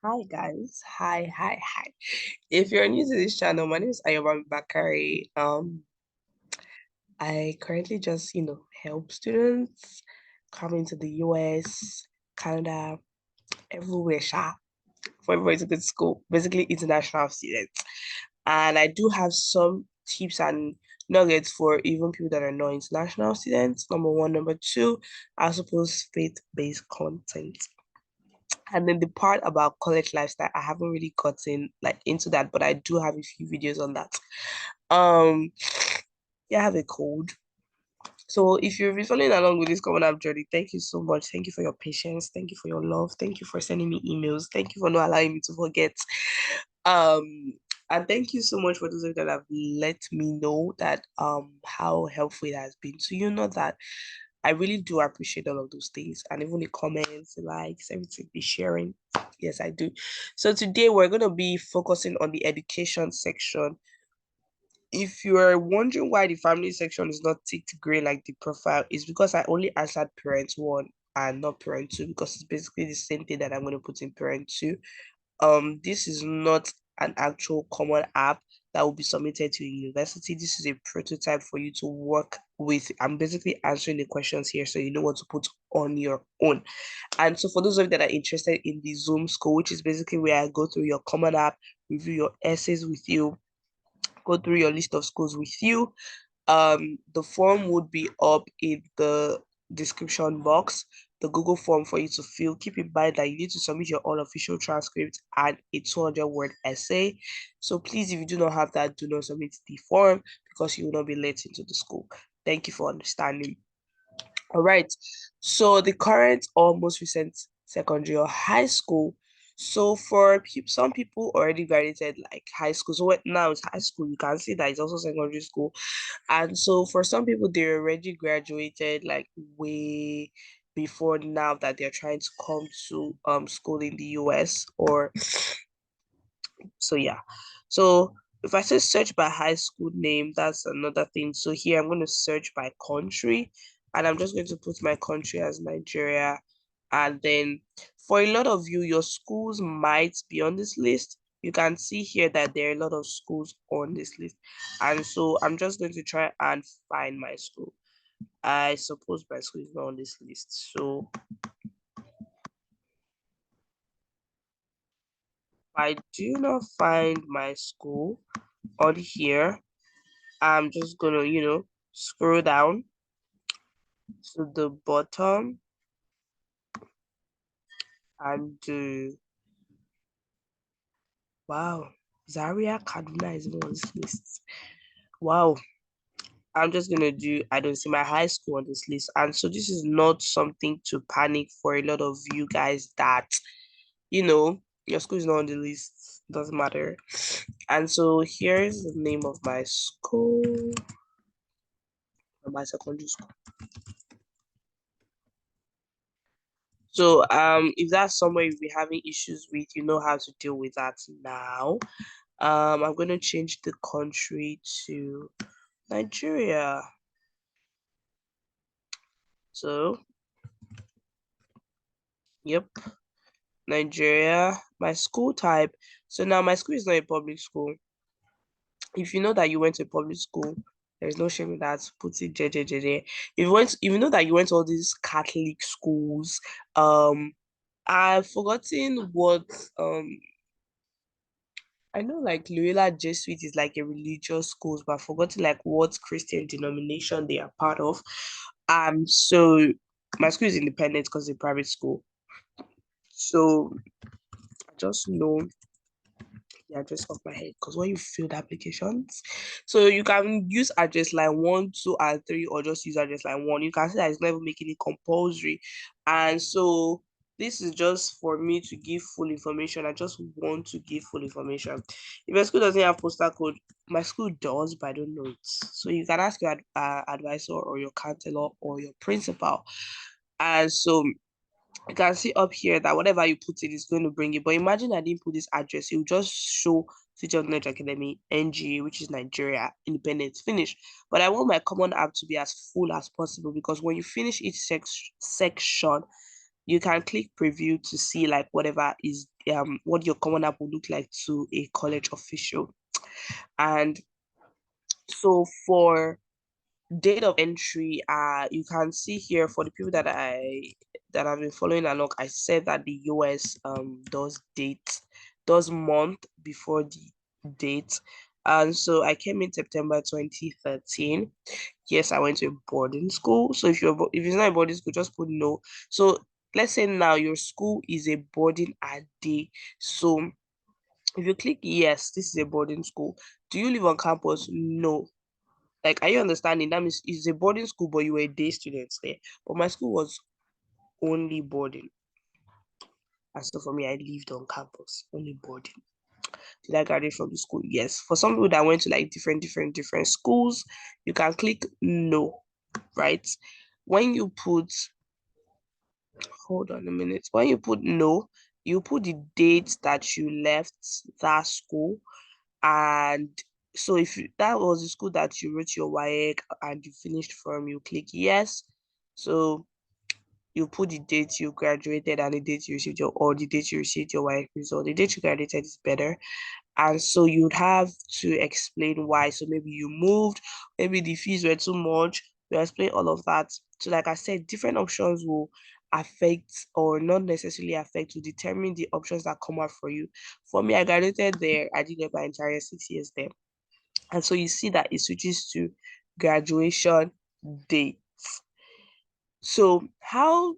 Hi guys. Hi. If you're new to this channel, my name is Ayoba Bakari. I currently just, help students coming to the US, Canada, everywhere, for everybody to go to school, basically international students. And I do have some tips and nuggets for even people that are not international students. Number one. Number two, I suppose faith-based content. And then the part about college lifestyle, I haven't really gotten like into that, but I do have a few videos on that. Um, yeah, I have a cold. So if you've been following along with this common app journey, thank you so much. Thank you for your patience. Thank you for your love. Thank you for sending me emails. Thank you for not allowing me to forget. Um, and thank you so much for those of you that have let me know that how helpful it has been to you. Not that I really do appreciate all of those things, and even the comments, the likes, everything, the sharing. Yes, I do. So today we're going to be focusing on the education section. If you are wondering why the family section is not ticked gray like the profile, it's because I only answered parent one and not parent two, because it's basically the same thing that I'm going to put in parent two. This is not an actual common app that will be submitted to a university. This is a prototype for you to work with. I'm basically answering the questions here so you know what to put on your own. And so for those of you that are interested in the Zoom school, which is basically where I go through your common app, review your essays with you, go through your list of schools with you, the form would be up in the description box, the Google form for you to fill. Keep in mind that you need to submit your own official transcript and a 200-word essay. So please, if you do not have that, do not submit the form because you will not be let into the school. Thank you for understanding. All right. So the current or most recent secondary or high school. So for some people already graduated like high school. So now it's high school. You can see that it's also secondary school. And so for some people, they already graduated like way before now that they're trying to come to school in the US. Or so yeah. So if I say search by high school name, that's another thing. So here I'm going to search by country, and I'm just going to put my country as Nigeria. And then for a lot of you, your schools might be on this list. You can see here that there are a lot of schools on this list. And so I'm just going to try and find my school. I suppose my school is not on this list. So if I do not find my school on here, I'm just gonna, scroll down to the bottom and do, wow, Zaria Kaduna is on this list. Wow. I'm just gonna do, I don't see my high school on this list. And so this is not something to panic for a lot of you guys that, your school is not on the list. Doesn't matter. And so here's the name of my school, my secondary school. So if that's somewhere you'll be having issues with, you know how to deal with that now. I'm going to change the country to Nigeria. So, yep, Nigeria, my school type. So now my school is not a public school. If you know that you went to a public school, there's no shame in that. Put it JJJJ. If you know that you went to all these Catholic schools, I've forgotten what I know like Loyola Jesuit is like a religious school, but I've forgotten like what Christian denomination they are part of. So my school is independent because it's a private school. So I just know the address off my head because when you fill the applications, so you can use address line 1, 2, and 3, or just use address line 1. You can see that it's not even making it compulsory, and so this is just for me to give full information. I just want to give full information. If your school doesn't have postal code, my school does, but I don't know it. So you can ask your advisor or your counselor or your principal. And so you can see up here that whatever you put in is going to bring it. But imagine I didn't put this address. It will just show City of Knowledge Academy, NGA, which is Nigeria, independent, finish. But I want my common app to be as full as possible, because when you finish each section, you can click preview to see like whatever is what your common app will look like to a college official. And so for date of entry, you can see here for the people that have been following along, I said that the US does month before the date. And so I came in September 2013. Yes, I went to a boarding school. So if it's not a boarding school, just put no. So let's say now your school is a boarding a day. So if you click yes, this is a boarding school. Do you live on campus? No. Like, are you understanding? That means it's a boarding school, but you were a day student there. But my school was only boarding. And so for me, I lived on campus, only boarding. Did I graduate from the school? Yes. For some people that went to like different schools, you can click no, right? When you put, hold on a minute. When you put no, you put the date that you left that school. And so if that was the school that you wrote your WAEC and you finished from, you click yes. So you put the date you graduated and the date you received or the date you received your WAEC result. The date you graduated is better. And so you'd have to explain why. So maybe you moved, maybe the fees were too much. You explain all of that. So like I said, different options will affect or not necessarily affect to determine the options that come out for you. For me, I graduated there. I did my entire 6 years there. And so you see that it switches to graduation date. So how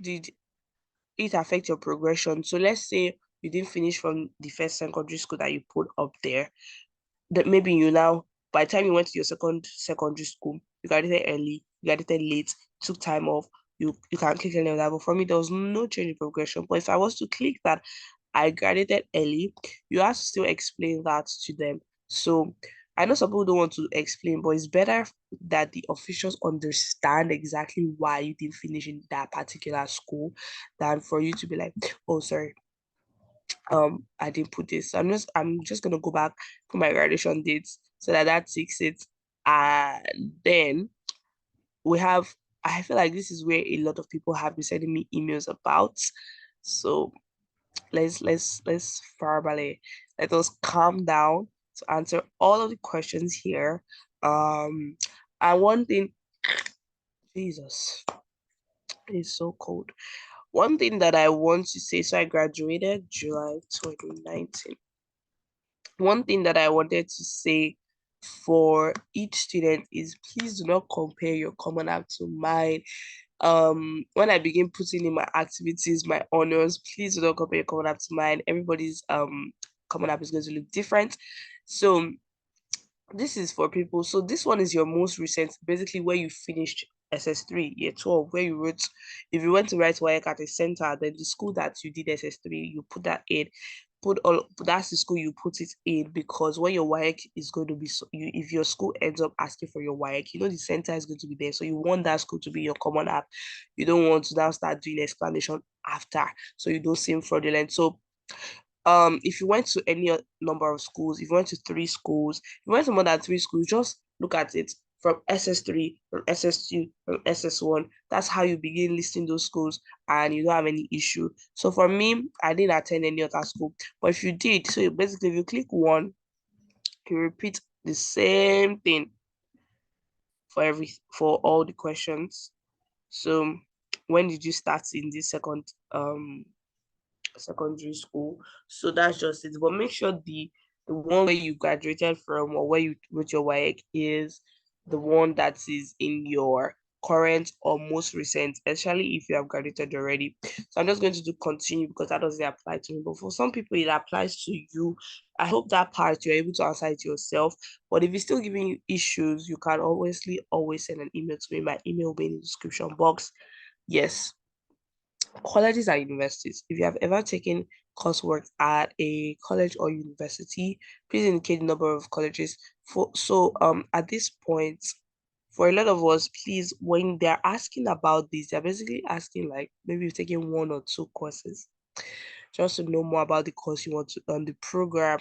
did it affect your progression? So let's say you didn't finish from the first secondary school that you put up there. That maybe you now, by the time you went to your second secondary school, you graduated early, you graduated late, took time off, you can click any of that. But for me, there was no change in progression. But if I was to click that I graduated early, you have to still explain that to them. So I know some people don't want to explain, but it's better that the officials understand exactly why you didn't finish in that particular school than for you to be like, oh, sorry, I didn't put this. So I'm just gonna go back to my graduation dates so that takes it. And then we have, I feel like this is where a lot of people have been sending me emails about. So let's verbally let us calm down to answer all of the questions here. And one thing, Jesus, it's so cold. One thing that I want to say, so I graduated July 2019. One thing that I wanted to say for each student is please do not compare your common app to mine. When I begin putting in my activities, my honors, please do not compare your common app to mine. Everybody's common app is going to look different. So this is for people. So this one is your most recent, basically where you finished SS3, year 12, where you wrote, if you went to write WAEC at a center, then the school that you did SS3, you put that in. That's the school you put it in, because when your WAEC is going to be, so you, if your school ends up asking for your WAEC, you know the center is going to be there. So you want that school to be your common app. You don't want to now start doing explanation after, so you don't seem fraudulent. So if you went to any number of schools, if you went to 3 schools, if you went to more than 3 schools, just look at it from SS3, from SS2, from SS1. That's how you begin listing those schools and you don't have any issue. So for me, I didn't attend any other school. But if you did, so basically if you click one, you repeat the same thing for all the questions. So when did you start in this secondary school? So that's just it. But make sure the one where you graduated from or where you wrote your WAEC is the one that is in your current or most recent, especially if you have graduated already. So I'm just going to do continue because that doesn't apply to me. But for some people, it applies to you. I hope that part you're able to answer it yourself. But if it's still giving you issues, you can always send an email to me. My email will be in the description box. Yes, colleges and universities. If you have ever taken coursework at a college or university, please indicate the number of colleges. At this point, for a lot of us, please, when they're asking about this, they're basically asking like maybe you've taken 1 or 2 courses just to know more about the course you want to the program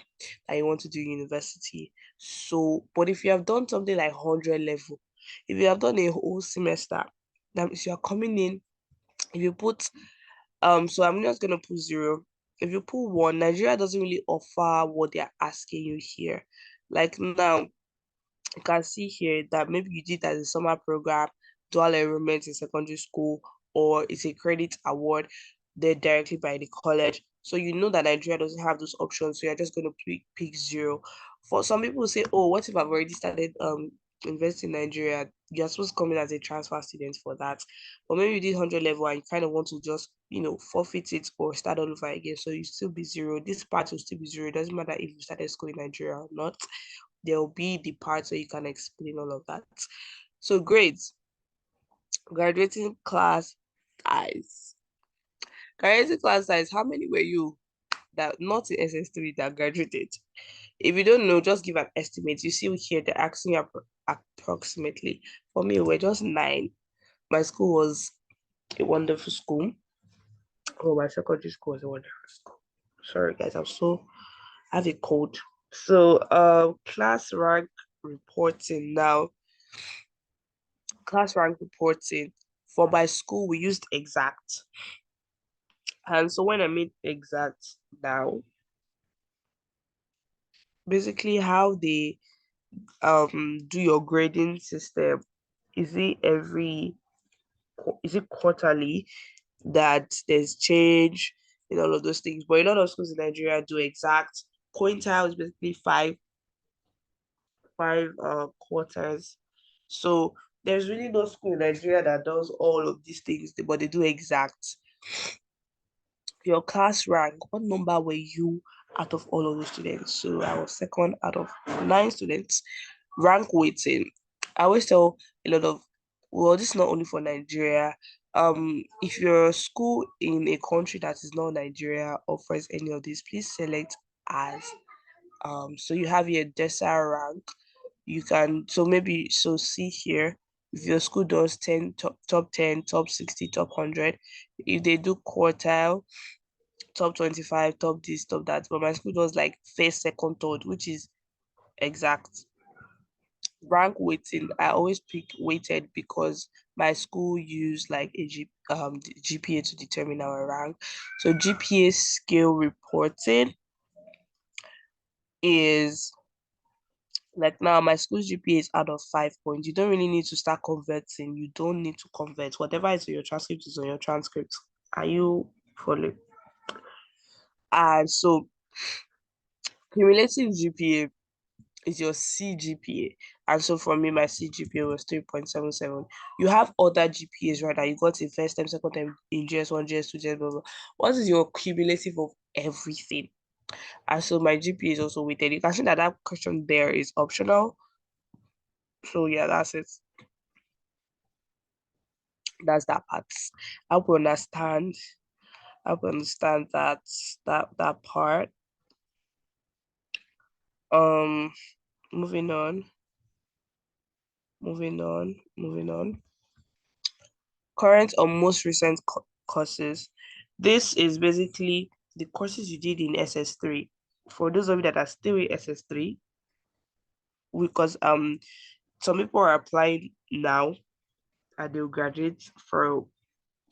that you want to do in university. So, but if you have done something like 100 level, if you have done a whole semester, that means you are coming in. If you put so I'm just gonna put 0. if you put one, Nigeria doesn't really offer what they're asking you here. Like now, you can see here that maybe you did as a summer program, dual enrollment in secondary school, or it's a credit award there directly by the college. So you know that Nigeria doesn't have those options. So you're just going to pick zero. For some people say, oh, what if I've already started investing in Nigeria? You're supposed to come in as a transfer student for that. But maybe you did 100 level and you kind of want to just, forfeit it or start all over again. So you still be zero. This part will still be zero. It doesn't matter if you started school in Nigeria or not. There will be the parts where you can explain all of that. So grades, graduating class size. Graduating class size, how many were you that not in SS3 that graduated? If you don't know, just give an estimate. You see here, they're asking you approximately. For me, we're just 9. My school was a wonderful school. Oh, my secondary school was a wonderful school. Sorry, guys, I have a cold. So, class rank reporting now. Class rank reporting. For my school, we used exact. And so when I mean exact now, basically how they do your grading system, is it quarterly that there's change in all of those things? But a lot of schools in Nigeria do exact. Quintile is basically five quarters. So there's really no school in Nigeria that does all of these things, but they do exact. Your class rank, what number were you out of all of those students? So I was second out of 9 students. Rank weighting. I always tell a lot of, well, this is not only for Nigeria. If your school in a country that is not Nigeria offers any of these, please select as. So you have your DESA rank. You can, so maybe, so see here, if your school does 10 top 10, top 60, top 100, if they do quartile, top 25, top this, top that. But my school does like first, second, third, which is exact. Rank weighting, I always pick weighted because my school used like GPA to determine our rank. So GPA scale reporting is like now my school's GPA is out of 5 points. You don't really need to start converting. You don't need to convert. Whatever is on your transcript is on your transcript. Are you following? And so cumulative GPA is your CGPA. And so for me, my CGPA was 3.77. You have other GPAs, right? That you got in first time, second time in GS1, GS2, GS blah, blah. What is your cumulative of everything? And so my GPA is also weighted. You can see that that question there is optional. So yeah, that's it. That's that part. I hope you understand. I hope you understand that part. Um, moving on. Current or most recent courses. This is basically the courses you did in SS3. For those of you that are still in SS3, because some people are applying now and they'll graduate for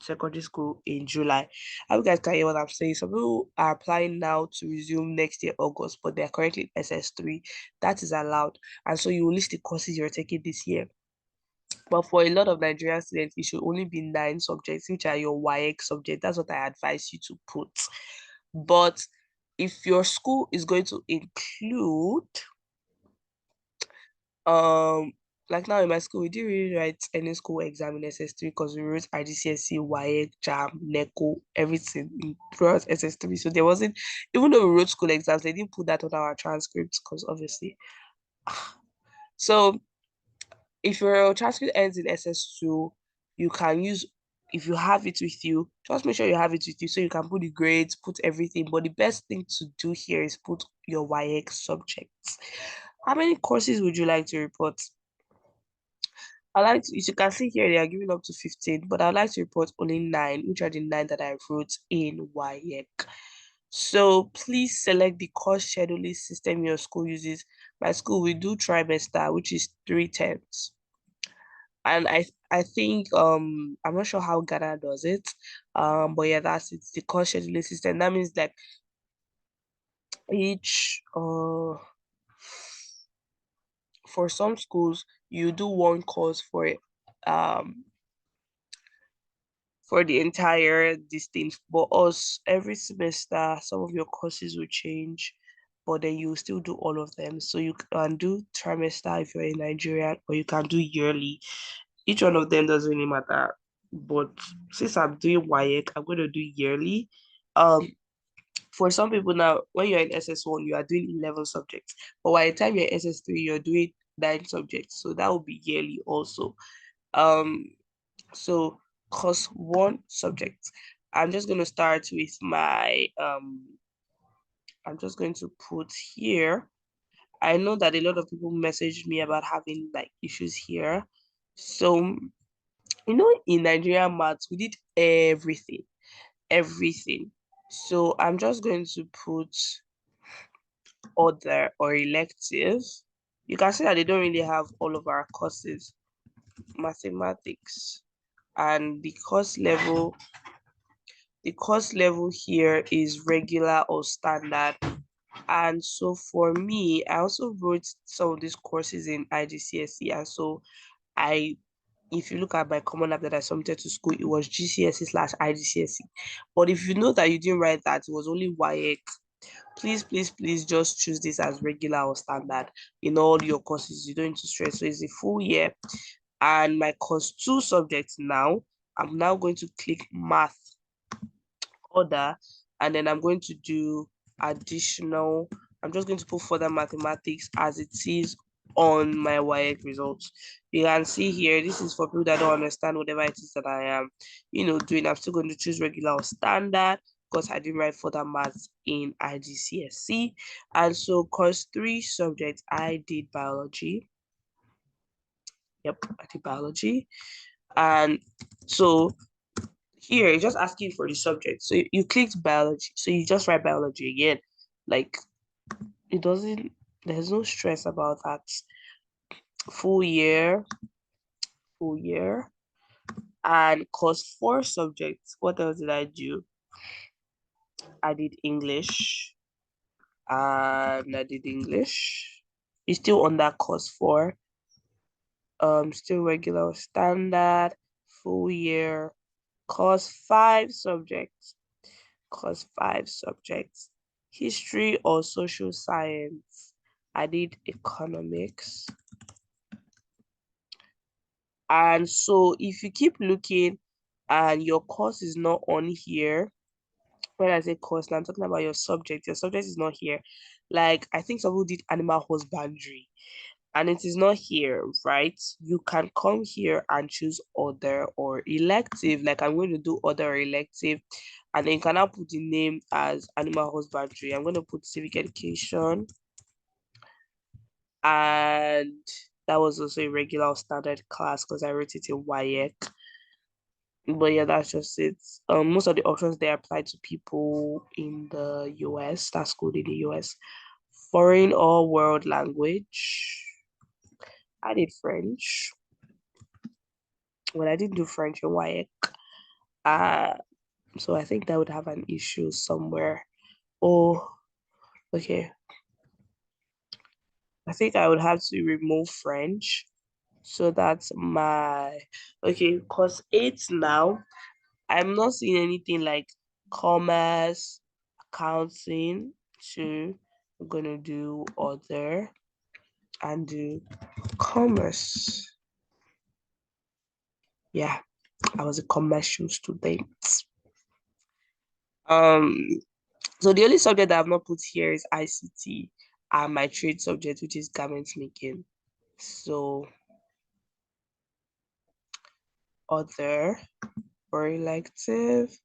secondary school in July. I hope you guys can hear what I'm saying. Some people are applying now to resume next year, August, but they're currently in SS3. That is allowed. And so you will list the courses you're taking this year. But for a lot of Nigerian students, it should only be 9 subjects, which are your YX subjects. That's what I advise you to put. But if your school is going to include, like now in my school, we didn't really write any school exam in SS3 because we wrote IGCSE, YX, JAM, NECO, everything throughout SS3. So there wasn't, even though we wrote school exams, they didn't put that on our transcripts because obviously. So if your transcript ends in SS2, you can use, if you have it with you, just make sure you have it with you so you can put the grades, put everything. But the best thing to do here is put your YX subjects. How many courses would you like to report? I like to, as you can see here, they are giving up to 15, but I'd like to report only 9, which are the 9 that I wrote in YX. So please select the course scheduling system your school uses. My school, we do trimester, which is 3 terms. And I think I'm not sure how Ghana does it. But yeah, that's it's the course scheduling system. That means like each for some schools you do one course um for the entire distance, but us every semester some of your courses will change, but then you still do all of them. So you can do trimester if you're in Nigeria, or you can do yearly. Each one of them doesn't really matter. But since I'm doing WAEC, I'm going to do yearly. Um, for some people now, when you're in SS1, you are doing 11 subjects. But by the time you're in SS3, you're doing 9 subjects. So that will be yearly also. Um, so course one subject. I'm just going to start with my I'm just going to put here. I know that a lot of people messaged me about having like issues here. So in Nigerian maths, we did everything, everything. So I'm just going to put other or elective. You can see that they don't really have all of our courses, mathematics, and the course level here is regular or standard. And so for me, I also wrote some of these courses in IGCSE. And so I if you look at my common app that I submitted to school, it was GCSE/IGCSE. But if you know that you didn't write that, it was only WAEC, please, please, please just choose this as regular or standard in all your courses. You don't need to stress. So it's a full year. And my course 2 subjects now, I'm now going to click math order, and then I'm going to do additional. I'm just going to put further mathematics as it is on my WAEC results. You can see here, this is for people that don't understand whatever it is that I am, doing. I'm still going to choose regular or standard because I didn't write further maths in IGCSE. And so course 3 subjects, I did biology. Yep, I did biology. And so here it's just asking for the subject. So you clicked biology. So you just write biology again. Like it doesn't, there's no stress about that. Full year, full year. And course 4 subjects. What else did I do? I did English. And I did English. It's still on that course 4. Still regular standard, full year, course 5 subjects. Course 5 subjects. History or social science. I did economics. And so if you keep looking and your course is not on here, when I say course, now I'm talking about your subject. Your subject is not here. Like I think someone did animal husbandry and it is not here, right? You can come here and choose other or elective. Like I'm going to do other or elective, and then you can now put the name as animal husbandry. I'm going to put civic education, and that was also a regular or standard class because I wrote it in WAEC. But yeah, that's just it. Most of the options they apply to people in the US, that's schooled in the US. Foreign or world language. I did French. Well, I didn't do French in WAEC. So I think that would have an issue somewhere. Oh, okay. I think I would have to remove French. So that's my okay, course 8 now. I'm not seeing anything like commerce, accounting. So I'm gonna do other and do commerce. Yeah, I was a commercial student. Um, so the only subject that I've not put here is ICT and my trade subject, which is garment making. So other or elective,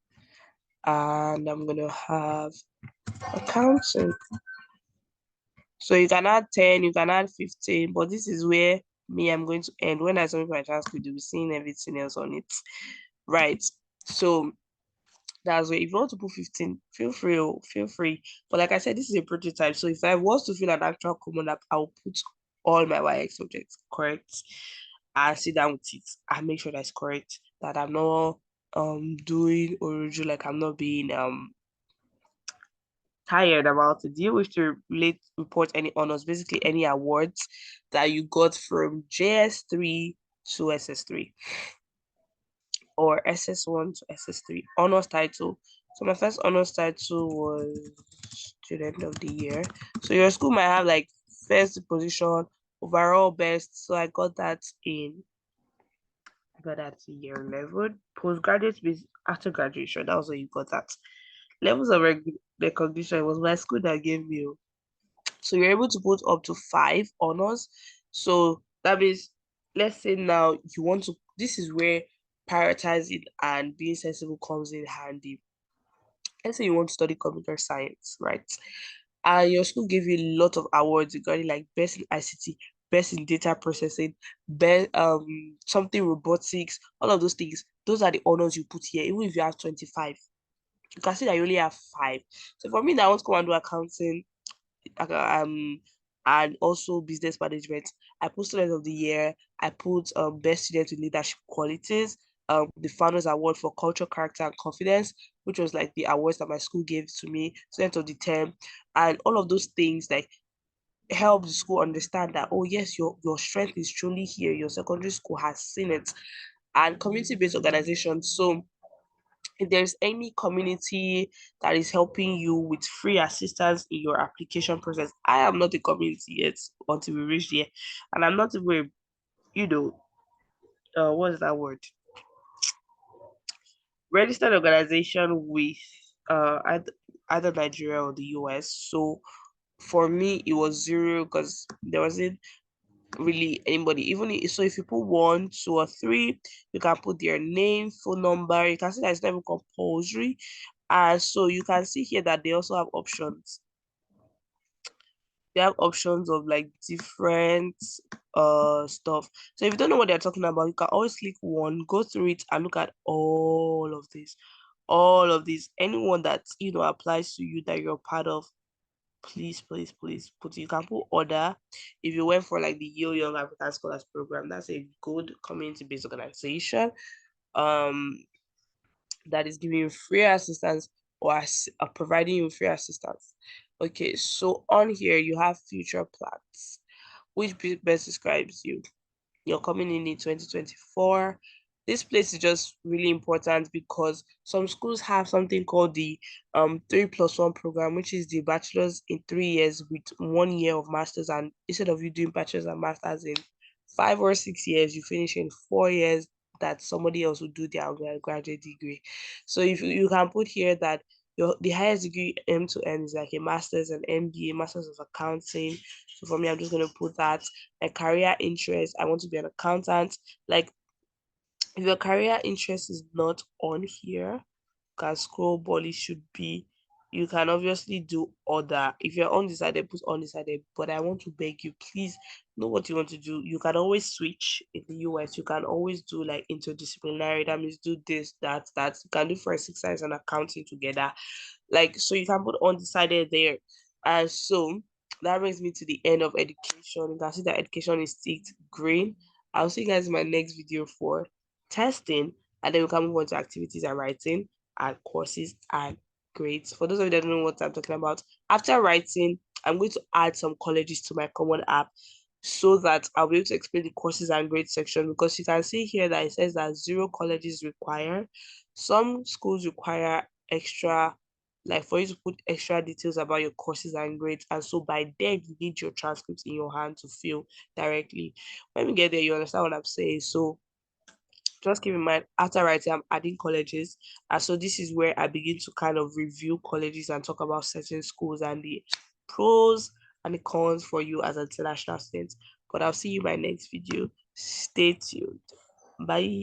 and I'm gonna have accounting. So you can add 10, you can add 15, but this is where I'm going to end. When I submit my transcript, you'll be seeing everything else on it. Right. So that's where if you want to put 15, feel free, feel free. But like I said, this is a prototype. So if I was to fill an actual common app, I'll put all my YX subjects, correct? and sit down with it and make sure that's correct, that I'm not doing or like I'm not being tired about it. Do you wish to report any honors, basically any awards that you got from JS3 to SS3 or SS1 to SS3? Honors title. So my first honors title was Student of the Year. So your school might have like first position, overall best. So I got that in year 11. Postgraduate means after graduation. That was when you got that. Levels of recognition was my school that gave me. So you're able to put up to 5 honors. So that means, let's say now you want to, this is where prioritizing and being sensible comes in handy. Let's say you want to study computer science, right? And your school gave you a lot of awards regarding like best in ICT, best in data processing, best something robotics, all of those things. Those are the honors you put here, even if you have 25. You can see that you only have 5. So for me, that I want to come and do accounting, um and also business management. I put student of the year. I put best student with leadership qualities. The founders award for culture, character, and confidence, which was like the awards that my school gave to me. Student of the term, and all of those things like help the school understand that, oh yes, your strength is truly here. Your secondary school has seen it. And community-based organizations. So if there's any community that is helping you with free assistance in your application process, I am not a community yet until we reach there. And I'm not even, you know, what's that word? Registered organization with either Nigeria or the US. So for me, it was zero because there wasn't really anybody. So if you put 1, 2, or 3, you can put their name, phone number. You can see that it's not even compulsory. And so you can see here that they also have options. They have options of like different stuff. So if you don't know what they're talking about, you can always click one, go through it, and look at all of this. All of this. Anyone that applies to you that you're part of, please, please, please put it. You can put order. If you went for like the Young African Scholars Program, that's a good community-based organization. That is giving you free assistance or providing you free assistance. Okay, so on here you have future plans, which best describes you. You're coming in 2024. This place is just really important because some schools have something called the 3+1 program, which is the bachelor's in 3 years with 1 year of masters. And instead of you doing bachelor's and masters in 5 or 6 years, you finish in 4 years, that somebody else will do their graduate degree. So if you can put here that the highest degree M to N is like a master's and MBA, masters of accounting. So for me, I'm just gonna put that. My career interest, I want to be an accountant. Like if your career interest is not on here, you can scroll, but it should be. You can obviously do other. If you're undecided, put undecided. But I want to beg you, please know what you want to do. You can always switch in the US. You can always do like interdisciplinary. That means do this, that, that. You can do forensic science and accounting together. Like, so you can put undecided there. And so that brings me to the end of education. You can see that education is ticked green. I'll see you guys in my next video for testing, and then we can move on to activities and writing and courses and grades. For those of you that don't know what I'm talking about, after writing, I'm going to add some colleges to my common app so that I'll be able to explain the courses and grades section, because you can see here that it says that 0 colleges require. Some schools require extra, like for you to put extra details about your courses and grades, and so by then you need your transcripts in your hand to fill directly. When we get there, you understand what I'm saying. So just keep in mind, after writing, I'm adding colleges. And so this is where I begin to kind of review colleges and talk about certain schools and the pros and the cons for you as an international student. But I'll see you in my next video. Stay tuned. Bye.